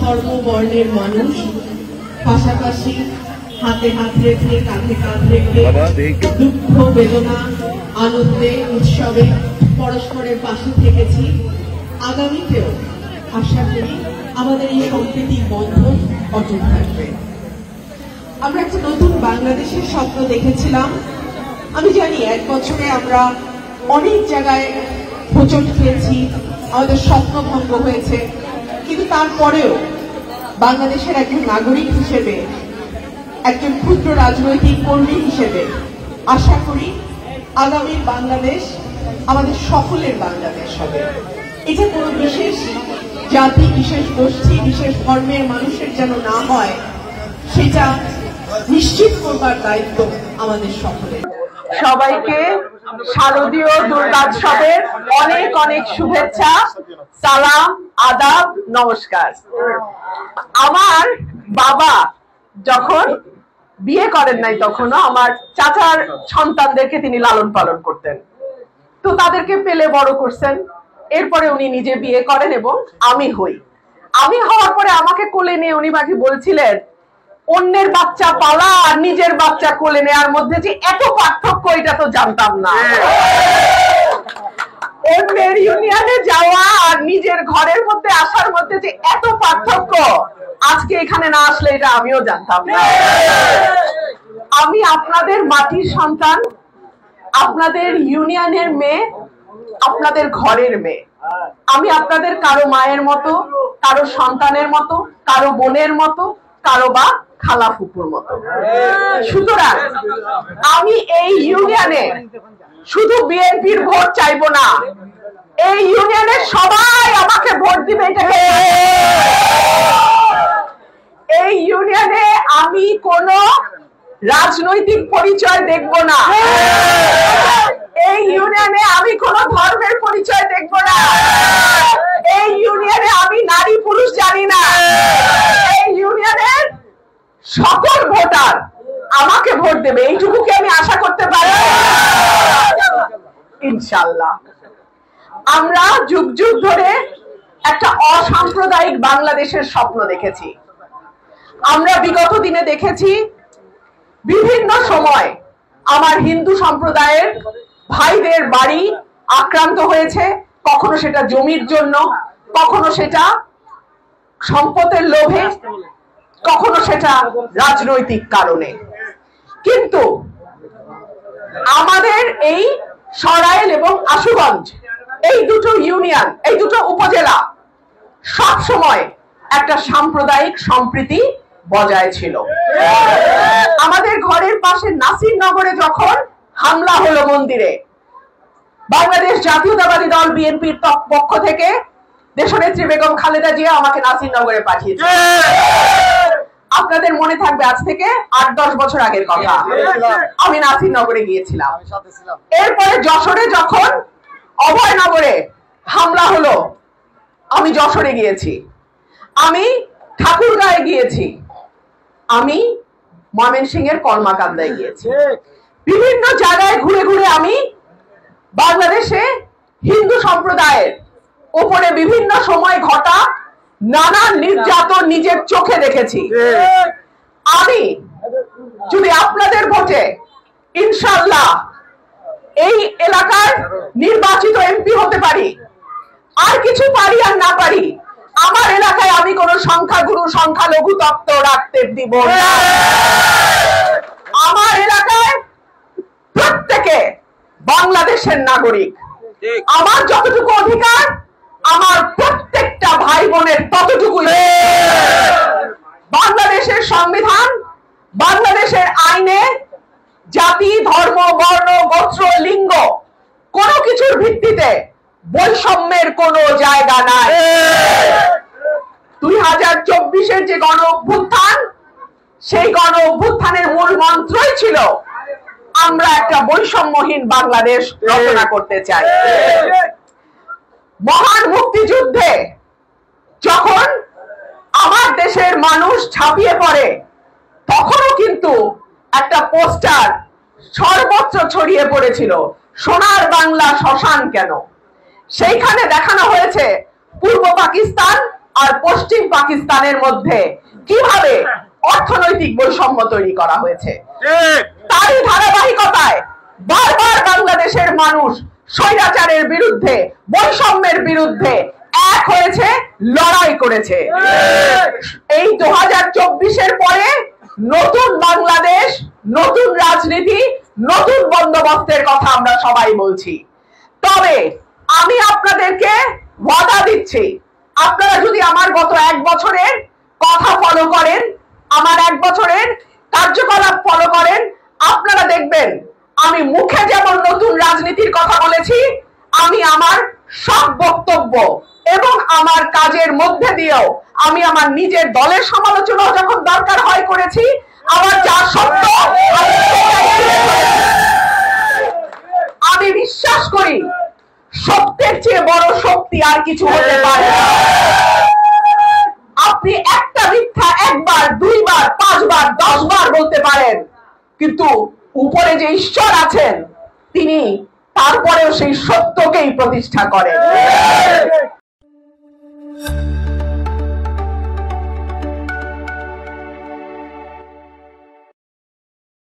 ধর্ম বর্ণের মানুষ পাশাপাশি হাতে হাত রেখে কাঁধে কাঁধ রেখে দুঃখ বেদনা আনন্দে উৎসবে পরস্পরের পাশে থেকেছি। আগামীতেও আশা করি আমাদের এই সম্প্রীতির বন্ধন অটুট থাকবে। আমরা একটা নতুন বাংলাদেশের স্বপ্ন দেখেছিলাম। আমি জানি 1 বছরে আমরা অনেক জায়গায় হোঁচট খেয়েছি, আমাদের স্বপ্ন ভঙ্গ হয়েছে, কিন্তু তারপরেও বাংলাদেশের একজন নাগরিক হিসেবে, একজন ক্ষুদ্র রাজনৈতিক কর্মী হিসেবে আশা করি আগামীর বাংলাদেশ আমাদের সকলের বাংলাদেশ হবে। এটা কোনো বিশেষ জাতি, বিশেষ গোষ্ঠী, বিশেষ ধর্মের মানুষের যেন না হয়, সেটা নিশ্চিত করবার দায়িত্ব আমাদের সকলের। সবাইকে শারদীয় দুর্গোৎসবের অনেক অনেক শুভেচ্ছা, সালাম, আদাব, নমস্কার। আমার বাবা যখন বিয়ে করেন নাই তখনও আমার চাচার সন্তানদেরকে তিনি লালন পালন করতেন, তো তাদেরকে পেলে বড় করছেন। এরপরে উনি নিজে বিয়ে করেন এবং আমি হই। আমি হওয়ার পরে আমাকে কোলে নিয়ে উনি মাকে বলছিলেন, অন্যের বাচ্চা পালা আর নিজের বাচ্চা কোলে নেওয়ার মধ্যে যে এত পার্থক্য, এটা তো জানতাম না। অন্যের ইউনিয়নে যাওয়া আর নিজের ঘরের মধ্যে আসার মধ্যে যে এত পার্থক্য, আজকে এখানে না আসলে এটা আমিও জানতাম না। আমি আপনাদের মাটির সন্তান, আপনাদের ইউনিয়নের মেয়ে, আপনাদের ঘরের মেয়ে। আমি আপনাদের কারো মায়ের মতো, কারো সন্তানের মতো, কারো বোনের মতো, কারো বা খালা ফুপুর মতো। সুতরাং আমি এই ইউনিয়নে শুধু বিএনপির ভোট চাইবো না, এই ইউনিয়নের সবাই আমাকে ভোট দিবে। এই ইউনিয়নে আমি কোনো রাজনৈতিক পরিচয় দেখব না, এই ইউনিয়নে আমি কোনো ধর্মের পরিচয় দেখব না, এই ইউনিয়নে আমি নারী পুরুষ জানি না। এই ইউনিয়নের সকল ভোটার আমাকে ভোট দেবে, এইটুকু কি আমি আশা করতে পারি? ইনশাআল্লাহ। আমরা যুগ যুগ ধরে একটা অসাম্প্রদায়িক বাংলাদেশের স্বপ্ন দেখেছি। আমরা বিগত দিনে দেখেছি বিভিন্ন সময় আমার হিন্দু সম্প্রদায়ের ভাইদের বাড়ি আক্রান্ত হয়েছে, কখনো সেটা জমির জন্য, কখনো সেটা সম্পদের লোভে, কখনো সেটা রাজনৈতিক কারণে। কিন্তু আমাদের এই সরাইল এবং আশুগঞ্জ, এই দুটো ইউনিয়ন, এই দুটো উপজেলা সব সময় একটা সাম্প্রদায়িক সম্প্রীতি বজায় ছিল। আমাদের ঘরের পাশে নাসিরনগরে যখন হামলা হলো মন্দিরে, বাংলাদেশ জাতীয়তাবাদী দল বিএনপির পক্ষ থেকে দেশনেত্রী বেগম খালেদা জিয়া আমাকে নাসিরনগরে পাঠিয়েছে। আপনাদের মনে থাকবে আজ থেকে 8-10 বছর আগের কথা, আমি নাসিরনগরে গিয়েছিলাম। এরপরে যশোরে যখন অভয়নগরে হামলা হলো, আমি যশোরে গিয়েছি, আমি ঠাকুরগাঁয়ে গিয়েছি, আমি ময়মনসিংহের কলমাকান্দায় গিয়েছি। বিভিন্ন জায়গায় ঘুরে ঘুরে আমি বাংলাদেশে হিন্দু সম্প্রদায়ের উপরে বিভিন্ন সময় ঘটা নানা নির্যাতন নিজের চোখে দেখেছি। আমি যদি আপনাদের ভোটে ইনশাআল্লাহ এই এলাকার নির্বাচিত এমপি হতে পারি, আর কিছু পারি আর না পারি, আমার এলাকায় আমি কোন সংখ্যাগুরু সংখ্যালঘু তত্ত্ব রাখতে দিব না। আমার এলাকায় প্রত্যেকে বাংলাদেশের নাগরিক। আমার যতটুকু অধিকার, আমার প্রত্যেকটা ভাই বোনের ততটুকুই। বাংলাদেশের সংবিধান, বাংলাদেশের আইনে জাতি, ধর্ম, বর্ণ, গোত্র, লিঙ্গ কোনো কিছুর ভিত্তিতে বৈষম্যের কোনো জায়গা নাই। 2024-এর যে গণ অভ্যুত্থান, সেই গণ অভ্যুত্থানের মূল মন্ত্রই ছিল আমরা একটা বৈষম্যহীন বাংলাদেশ রচনা করতে চাই। মহান মুক্তিযুদ্ধে যখন আমার দেশের মানুষ ঝাঁপিয়ে পড়ে, তখনও কিন্তু একটা পোস্টার সর্বত্র ছড়িয়ে পড়েছিল, সোনার বাংলা শ্মশান কেন। সেইখানে দেখানো হয়েছে পূর্ব পাকিস্তান আর পশ্চিম পাকিস্তানের মধ্যে কিভাবে অর্থনৈতিক বৈষম্য তৈরি করা হয়েছে। তারই ধারাবাহিকতায় বারবার বাংলাদেশের মানুষ স্বৈরাচারের বিরুদ্ধে, বৈষম্যের বিরুদ্ধে এক হয়েছে, লড়াই করেছে। এই 2024-এর পরে নতুন বাংলাদেশ, নতুন রাজনীতি, নতুন বন্দোবস্তের কথা আমরা সবাই বলছি। তবে আমি আপনাদেরকে ওয়াদা দিচ্ছি, আপনারা যদি আমার গত 1 বছরের কথা ফলো করেন, আমার 1 বছরের কার্যকলাপ ফলো করেন, আপনারা দেখবেন আমি মুখে যেমন নতুন রাজনীতির কথা বলেছি, আমি আমার সব বক্তব্য এবং আমার কাজের মধ্যে দিয়েও আমি আমার নিজের দলের সমালোচনা যখন দরকার হয় করেছি, আমার যা সত্য আমি বিশ্বাস করি সত্যের চেয়ে বড় শক্তি আর কিছু হতে পারে না। আপনি একটা মিথ্যা 1 বার, 2 বার, 5 বার, 10 বার বলতে পারেন, কিন্তু উপরে যে ঈশ্বর আছেন তিনি তারপরেও সেই সত্যকেই প্রতিষ্ঠা করেন।